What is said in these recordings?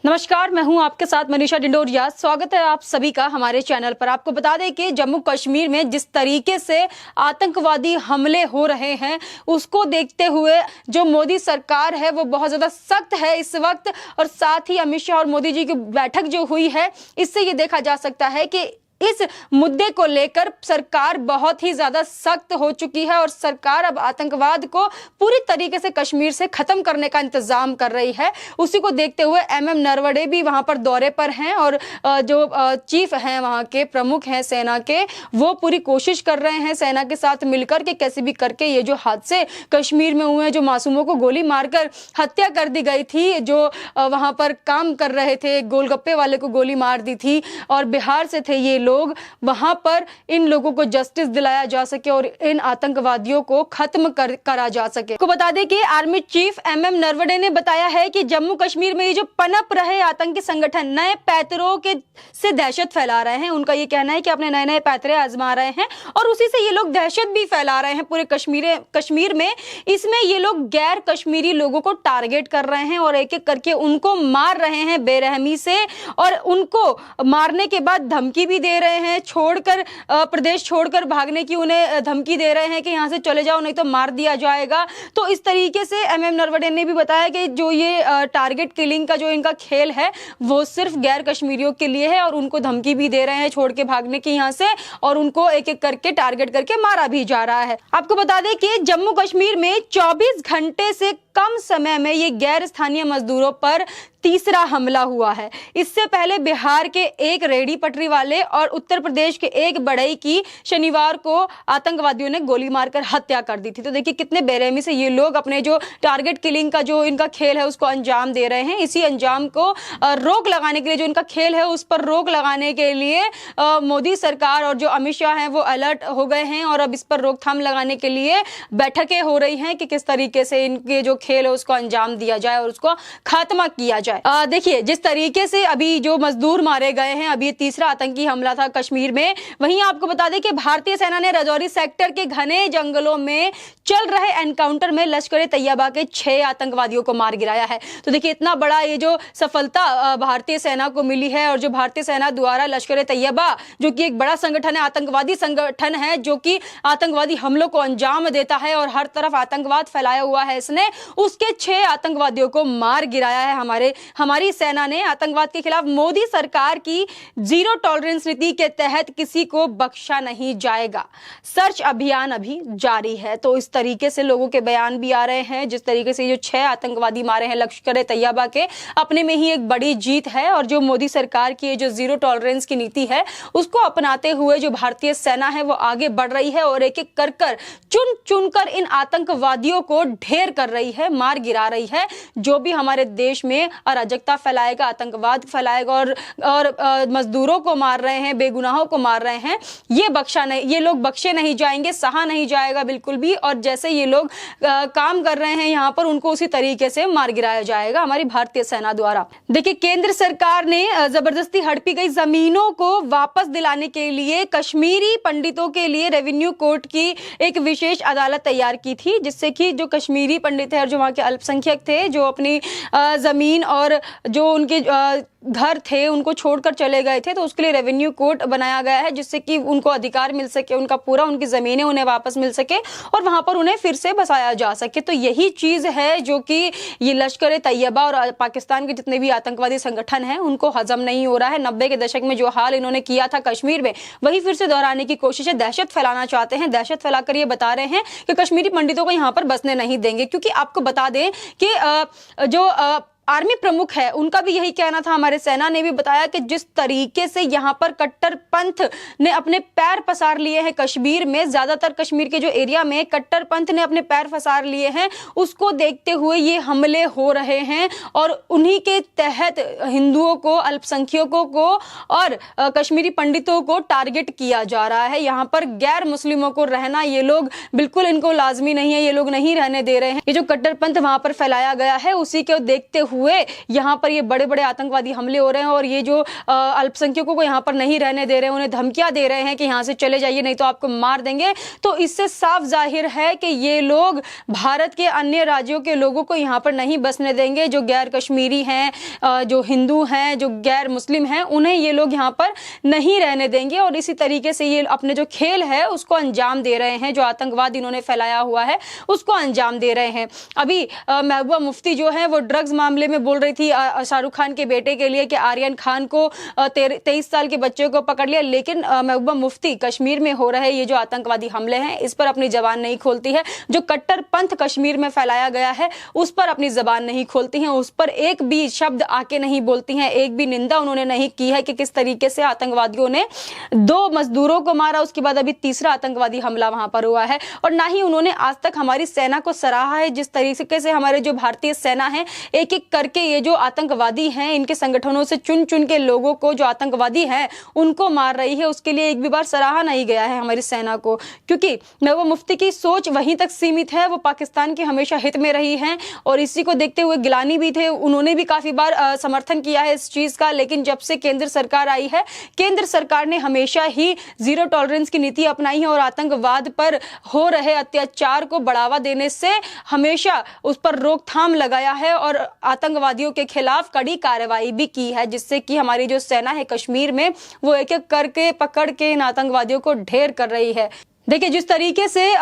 नमस्कार, मैं हूं आपके साथ मनीषा डिंडोरिया। स्वागत है आप सभी का हमारे चैनल पर। आपको बता दें कि जम्मू कश्मीर में जिस तरीके से आतंकवादी हमले हो रहे हैं, उसको देखते हुए जो मोदी सरकार है वो बहुत ज्यादा सख्त है इस वक्त। और साथ ही अमित शाह और मोदी जी की बैठक जो हुई है, इससे ये देखा जा सकता है कि इस मुद्दे को लेकर सरकार बहुत ही ज्यादा सख्त हो चुकी है और सरकार अब आतंकवाद को पूरी तरीके से कश्मीर से खत्म करने का इंतजाम कर रही है। उसी को देखते हुए एमएम नरवणे भी वहां पर दौरे पर हैं और जो चीफ हैं वहां के, प्रमुख हैं सेना के, वो पूरी कोशिश कर रहे हैं सेना के साथ मिलकर के कैसे भी करके ये जो हादसे कश्मीर में हुए हैं, जो मासूमों को गोली मारकर हत्या कर दी गई थी, जो वहां पर काम कर रहे थे, गोलगप्पे वाले को गोली मार दी थी और बिहार से थे ये लोग, वहां पर इन लोगों को जस्टिस दिलाया जा सके और इन आतंकवादियों को खत्म करा जा सके। को बता दें कि आर्मी चीफ एमएम नरवणे ने बताया है कि जम्मू कश्मीर में ये जो पनप रहे आतंकी संगठन नए पैतरों के से दहशत फैला रहे हैं, उनका ये कहना है कि अपने नए नए पैतरे आजमा रहे हैं और उसी से ये लोग दहशत भी फैला रहे हैं पूरे कश्मीर में। इसमें ये लोग गैर कश्मीरी लोगों को टारगेट कर रहे हैं और एक एक करके उनको मार रहे हैं बेरहमी से, और उनको मारने के बाद धमकी भी दे रहे हैं, छोड़कर प्रदेश छोड़कर भागने की उन्हें धमकी दे रहे हैं कि यहां से चले जाओ नहीं तो मार दिया जाएगा। तो इस तरीके से एमएम नरवणे ने भी बताया कि जो ये टारगेट किलिंग का जो इनका खेल है वो सिर्फ गैर कश्मीरियों के लिए है और उनको धमकी भी दे रहे हैं छोड़ के भागने की यहां से, और उनको एक एक करके टारगेट करके मारा भी जा रहा है। आपको बता दें कि जम्मू कश्मीर में 24 घंटे से कम समय में ये गैर स्थानीय मजदूरों पर तीसरा हमला हुआ है। इससे पहले बिहार के एक रेहड़ी पटरी वाले और उत्तर प्रदेश के एक बढ़ई की शनिवार को आतंकवादियों ने गोली मारकर हत्या कर दी थी। तो देखिए कितने बेरहमी से ये लोग अपने जो टारगेट किलिंग का जो इनका खेल है उसको अंजाम दे रहे हैं। इसी अंजाम को रोक लगाने के लिए, जो इनका खेल है उस पर रोक लगाने के लिए मोदी सरकार और जो अमित शाह हैं वो अलर्ट हो गए हैं और अब इस पर रोकथाम लगाने के लिए बैठकें हो रही हैं कि किस तरीके से इनके जो खेल है उसको अंजाम दिया जाए और उसको खात्मा किया जाए। देखिए जिस तरीके से अभी जो मजदूर मारे गए हैं, अभी तीसरा आतंकी हमला था कश्मीर में। वहीं आपको बता दें कि भारतीय सेना ने राजौरी सेक्टर के घने जंगलों में चल रहे एनकाउंटर में लश्कर तैयबा के 6 आतंकवादियों को मार गिराया है। तो देखिए इतना बड़ा ये जो सफलता भारतीय सेना को मिली है और जो भारतीय सेना द्वारा लश्कर तैयबा, जो कि एक बड़ा संगठन है, आतंकवादी संगठन है, जो कि आतंकवादी हमलों को अंजाम देता है और हर तरफ आतंकवाद फैलाया हुआ है इसने, उसके 6 आतंकवादियों को मार गिराया है। हमारी सेना ने आतंकवाद के खिलाफ मोदी सरकार की जीरो टॉलरेंस नीति के तहत किसी को बख्शा नहीं जाएगा। सर्च अभियान अभी जारी है। तो इस तरीके से लोगों के बयान भी आ रहे हैं। जिस तरीके से जो 6 आतंकवादी मारे हैं लश्कर तैयबा के, अपने में ही एक बड़ी जीत है। और जो मोदी सरकार की जो जीरो टॉलरेंस की नीति है उसको अपनाते हुए जो भारतीय सेना है वो आगे बढ़ रही है और एक एक कर चुन चुनकर इन आतंकवादियों को ढेर कर रही है, मार गिरा रही है। जो भी हमारे देश में अराजकता फैलाएगा, आतंकवाद फैलाएगा और मजदूरों को मार रहे हैं, बेगुनाहों को मार रहे हैं, ये लोग बख्शे नहीं जाएंगे, सहा नहीं जाएगा बिल्कुल भी। और जैसे ये लोग काम कर रहे हैं यहाँ पर, उनको उसी तरीके से मार गिराया जाएगा हमारी भारतीय सेना द्वारा। देखिए केंद्र सरकार ने जबरदस्ती हड़पी गई जमीनों को वापस दिलाने के लिए कश्मीरी पंडितों के लिए रेवेन्यू कोर्ट की एक विशेष अदालत तैयार की थी, जिससे कि जो कश्मीरी पंडित है और जो वहां के अल्पसंख्यक थे, जो अपनी जमीन और जो उनके घर थे उनको छोड़कर चले गए थे, तो उसके लिए रेवेन्यू कोर्ट बनाया गया है, जिससे कि उनको अधिकार मिल सके, उनका पूरा उनकी जमीनें उन्हें वापस मिल सके और वहां पर उन्हें फिर से बसाया जा सके। तो यही चीज है जो कि ये लश्कर तैयबा और पाकिस्तान के जितने भी आतंकवादी संगठन हैं उनको हजम नहीं हो रहा है। 90 के दशक में जो हाल इन्होंने किया था कश्मीर में, वही फिर से दोहराने की कोशिश है। दहशत फैलाना चाहते हैं, दहशत फैलाकर ये बता रहे हैं कि कश्मीरी पंडितों को यहाँ पर बसने नहीं देंगे। क्योंकि आपको बता दें कि जो आर्मी प्रमुख है उनका भी यही कहना था। हमारे सेना ने भी बताया कि जिस तरीके से यहाँ पर कट्टरपंथ ने अपने पैर पसार लिए हैं कश्मीर में, ज्यादातर कश्मीर के जो एरिया में कट्टरपंथ ने अपने पैर पसार लिए हैं, उसको देखते हुए ये हमले हो रहे हैं और उन्हीं के तहत हिंदुओं को, अल्पसंख्यकों को और कश्मीरी पंडितों को टारगेट किया जा रहा है। यहाँ पर गैर मुस्लिमों को रहना, ये लोग बिल्कुल इनको लाजमी नहीं है, ये लोग नहीं रहने दे रहे हैं। ये जो कट्टरपंथ वहां पर फैलाया गया है उसी को देखते हुए यहाँ पर ये बड़े बड़े आतंकवादी हमले हो रहे हैं और ये जो अल्पसंख्यकों को यहाँ पर नहीं रहने दे रहे हैं, उन्हें धमकियां दे रहे हैं कि यहाँ से चले जाइए नहीं तो आपको मार देंगे। तो इससे साफ जाहिर है कि ये लोग भारत के अन्य राज्यों के लोगों को यहाँ पर नहीं बसने देंगे। जो गैर कश्मीरी हैं, जो हिंदू हैं, जो गैर मुस्लिम हैं, उन्हें ये लोग यहाँ पर नहीं रहने देंगे और इसी तरीके से ये अपने जो खेल है उसको अंजाम दे रहे हैं। जो आतंकवाद इन्होंने फैलाया हुआ है उसको अंजाम दे रहे हैं। अभी महबूबा मुफ्ती जो है वो ड्रग्स मामले में बोल रही थी शाहरुख खान के बेटे के लिए कि आर्यन खान को 23 साल के बच्चे को पकड़ लिया, लेकिन महबूबा मुफ्ती कश्मीर में हो रहे ये जो आतंकवादी हमले हैं इस पर अपनी जबान नहीं खोलती है। जो कट्टर पंथ कश्मीर में फैलाया गया है उस पर अपनी जबान नहीं खोलती हैं, उस पर एक भी शब्द आके नहीं बोलती हैं, एक भी निंदा उन्होंने नहीं की है कि किस तरीके से आतंकवादियों ने 2 मजदूरों को मारा, उसके बाद अभी तीसरा आतंकवादी हमला वहां पर हुआ है। और ना ही उन्होंने आज तक हमारी सेना को सराहा है। जिस तरीके से हमारे जो भारतीय सेना है एक एक करके ये जो आतंकवादी हैं इनके संगठनों से चुन चुन के लोगों को जो आतंकवादी हैं उनको मार रही है, उसके लिए एक भी बार सराहा नहीं गया है हमारी सेना को। क्योंकि महबूबा मुफ्ती की सोच वहीं तक सीमित है, वो पाकिस्तान के हमेशा हित में रही हैं और इसी को देखते हुए गिलानी भी थे, उन्होंने भी काफी बार समर्थन किया है इस चीज का। लेकिन जब से केंद्र सरकार आई है, केंद्र सरकार ने हमेशा ही जीरो टॉलरेंस की नीति अपनाई है और आतंकवाद पर हो रहे अत्याचार को बढ़ावा देने से हमेशा उस पर रोकथाम लगाया है और आतंकवादियों के खिलाफ कड़ी कार्रवाई भी की है, जिससे कि हमारी जो सेना है कश्मीर में वो एक एक करके पकड़ के इन आतंकवादियों को ढेर कर रही है। देखिए जिस तरीके से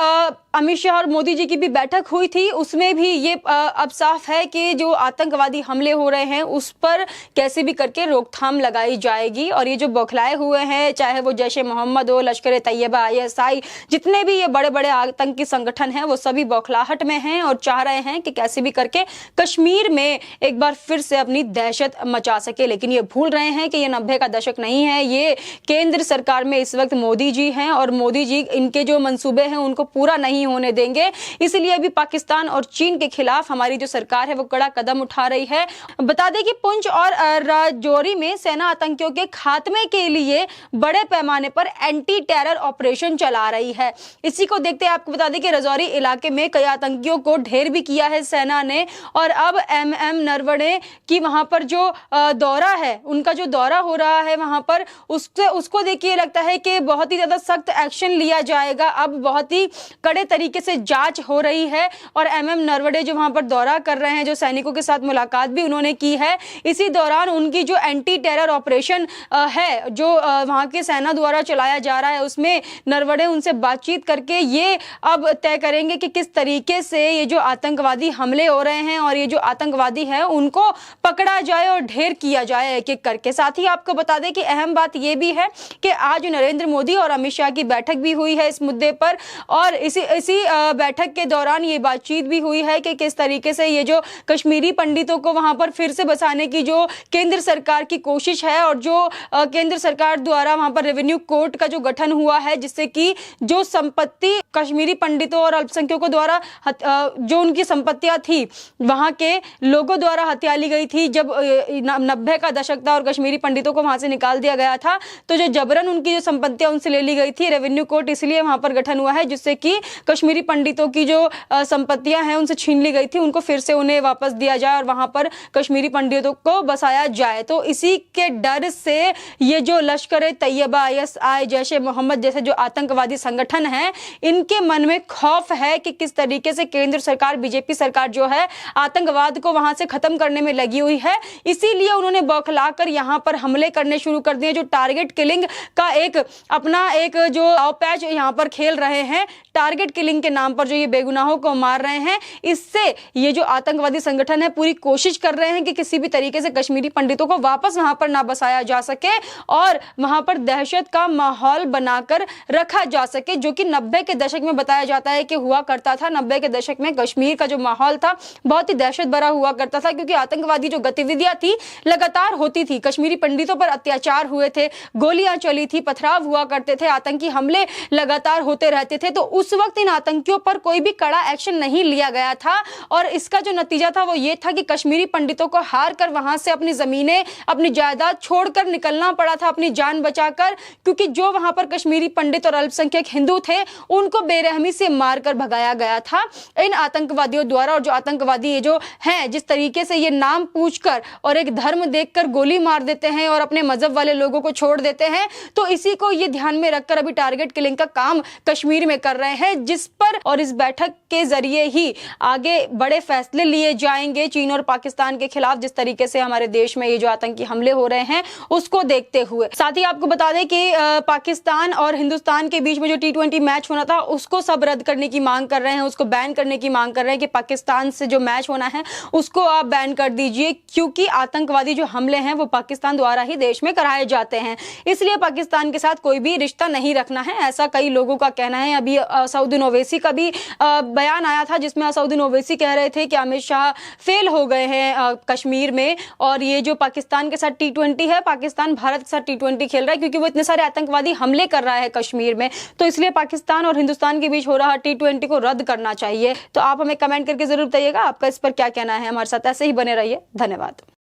अमित शाह और मोदी जी की भी बैठक हुई थी उसमें भी ये अब साफ है कि जो आतंकवादी हमले हो रहे हैं उस पर कैसे भी करके रोकथाम लगाई जाएगी। और ये जो बौखलाए हुए हैं, चाहे वो जैश ए मोहम्मद हो, लश्कर ए तैयबा, ISI, जितने भी ये बड़े बड़े आतंकी संगठन हैं वो सभी बौखलाहट में हैं और चाह रहे हैं कि कैसे भी करके कश्मीर में एक बार फिर से अपनी दहशत मचा सके। लेकिन ये भूल रहे हैं कि ये 90 का दशक नहीं है, ये केंद्र सरकार में इस वक्त मोदी जी हैं और मोदी जी इनके जो मंसूबे हैं उनको पूरा नहीं होने देंगे। इसलिए अभी पाकिस्तान और चीन के खिलाफ हमारी जो सरकार है वो कड़ा कदम उठा रही है। बता दें कि पुंछ और राजौरी में सेना आतंकियों के खात्मे के लिए बड़े पैमाने पर एंटी टेरर ऑपरेशन चला रही है। इसी को देखते आपको बता दें कि राजौरी इलाके में कई आतंकियों को ढेर भी किया है सेना ने और अब MM नरवणे की वहां पर जो दौरा है, उनका जो दौरा हो रहा है वहां पर उसको देखिए लगता है कि बहुत ही ज्यादा सख्त एक्शन लिया जाएगा। अब बहुत ही कड़े तरीके से जांच हो रही है और MM नरवणे जो वहां पर दौरा कर रहे हैं, जो सैनिकों के साथ मुलाकात भी उन्होंने की है, इसी दौरान उनकी जो एंटी टेरर ऑपरेशन है जो वहां की सेना द्वारा चलाया जा रहा है उसमें नरवणे उनसे बातचीत करके ये अब तय करेंगे कि किस तरीके से ये जो आतंकवादी हमले हो रहे हैं और ये जो आतंकवादी है उनको पकड़ा जाए और ढेर किया जाए एक एक करके। साथ ही आपको बता दें कि अहम बात यह भी है कि आज नरेंद्र मोदी और अमित शाह की बैठक भी हुई है इस मुद्दे पर और इसी बैठक के दौरान ये बातचीत भी हुई है कि किस तरीके से ये जो कश्मीरी पंडितों को वहां पर फिर से बसाने की जो केंद्र सरकार की कोशिश है और जो केंद्र सरकार द्वारा वहां पर रेवेन्यू कोर्ट का जो गठन हुआ है जिससे कि जो संपत्ति कश्मीरी पंडितों और अल्पसंख्यकों द्वारा जो उनकी संपत्तियां थी वहां के लोगों द्वारा हत्या ली गई थी जब 90 का दशक था और कश्मीरी पंडितों को वहां से निकाल दिया गया था, तो जो जबरन उनकी जो संपत्तियां उनसे ले ली गई थी, रेवेन्यू कोर्ट इसलिए वहां पर गठन हुआ है जिससे कि कश्मीरी पंडितों की जो संपत्तियां हैं उनसे छीन ली गई थी उनको फिर से उन्हें वापस दिया जाए और वहां पर कश्मीरी पंडितों को बसाया जाए। तो इसी के डर से ये जो लश्कर ए तैयबा, ISI, जैश ए मोहम्मद जैसे जो आतंकवादी संगठन हैं इनके मन में खौफ है कि किस तरीके से केंद्र सरकार, बीजेपी सरकार जो है आतंकवाद को वहां से खत्म करने में लगी हुई है। इसीलिए उन्होंने बौखलाकर यहां पर हमले करने शुरू कर दिए, जो टारगेट किलिंग का अपना एक जो पैच यहां पर खेल रहे हैं, टारगेट किलिंग के नाम पर जो ये बेगुनाहों को मार रहे हैं। इससे ये जो आतंकवादी संगठन है पूरी कोशिश कर रहे हैं कि किसी भी तरीके से कश्मीरी पंडितों को वापस वहां पर ना बसाया जा सके और वहां पर दहशत का माहौल बनाकर रखा जा सके, जो कि 90 के दशक में बताया जाता है कि हुआ करता था। 90 के दशक में कश्मीर का जो माहौल था बहुत ही दहशत भरा हुआ करता था क्योंकि आतंकवादी जो गतिविधियां थी लगातार होती थी, कश्मीरी पंडितों पर अत्याचार हुए थे, गोलियां चली थी, पथराव हुआ करते थे, आतंकी हमले लगातार लगातार होते रहते थे। तो उस वक्त इन आतंकियों पर कोई भी कड़ा एक्शन नहीं लिया गया था और इसका जो नतीजा था वो ये था कि कश्मीरी पंडितों को हार कर वहां से अपनी जमीनें, अपनी जायदाद छोड़कर निकलना पड़ा था अपनी जान बचाकर, क्योंकि जो वहां पर कश्मीरी पंडित और अल्पसंख्यक हिंदू थे उनको बेरहमी से मारकर भगाया गया था इन आतंकवादियों द्वारा। और जो आतंकवादी ये जो हैं, जिस तरीके से ये नाम पूछकर और एक धर्म देखकर गोली मार देते हैं और अपने मजहब वाले लोगों को छोड़ देते हैं, तो इसी को ये ध्यान में रखकर अभी टारगेट किलिंग का काम कश्मीर में कर रहे हैं, जिस पर और इस बैठक के जरिए ही आगे बड़े फैसले लिए जाएंगे चीन और पाकिस्तान के खिलाफ, जिस तरीके से हमारे देश में ये जो आतंकी हमले हो रहे हैं उसको देखते हुए। साथ ही आपको बता दें कि पाकिस्तान और हिंदुस्तान के बीच में जो T20 मैच होना था उसको सब रद्द करने की मांग कर रहे हैं, उसको बैन करने की मांग कर रहे हैं कि पाकिस्तान से जो मैच होना है उसको आप बैन कर दीजिए, क्योंकि आतंकवादी जो हमले हैं वो पाकिस्तान द्वारा ही देश में कराए जाते हैं, इसलिए पाकिस्तान के साथ कोई भी रिश्ता नहीं रखना है, ऐसा कई लोगों का कहना है। अभी असदुद्दीन ओवैसी का भी बयान आया था जिसमें असदुद्दीन ओवैसी कह रहे थे कि अमित शाह फेल हो गए हैं कश्मीर में, और ये जो पाकिस्तान के साथ T20 है, पाकिस्तान भारत के साथ T20 खेल रहा है क्योंकि वो इतने सारे आतंकवादी हमले कर रहा है कश्मीर में, तो इसलिए पाकिस्तान और हिंदुस्तान के बीच हो रहा T20 को रद्द करना चाहिए। तो आप हमें कमेंट करके जरूर बताइएगा आपका इस पर क्या कहना है। हमारे साथ ऐसे ही बने रहिए। धन्यवाद।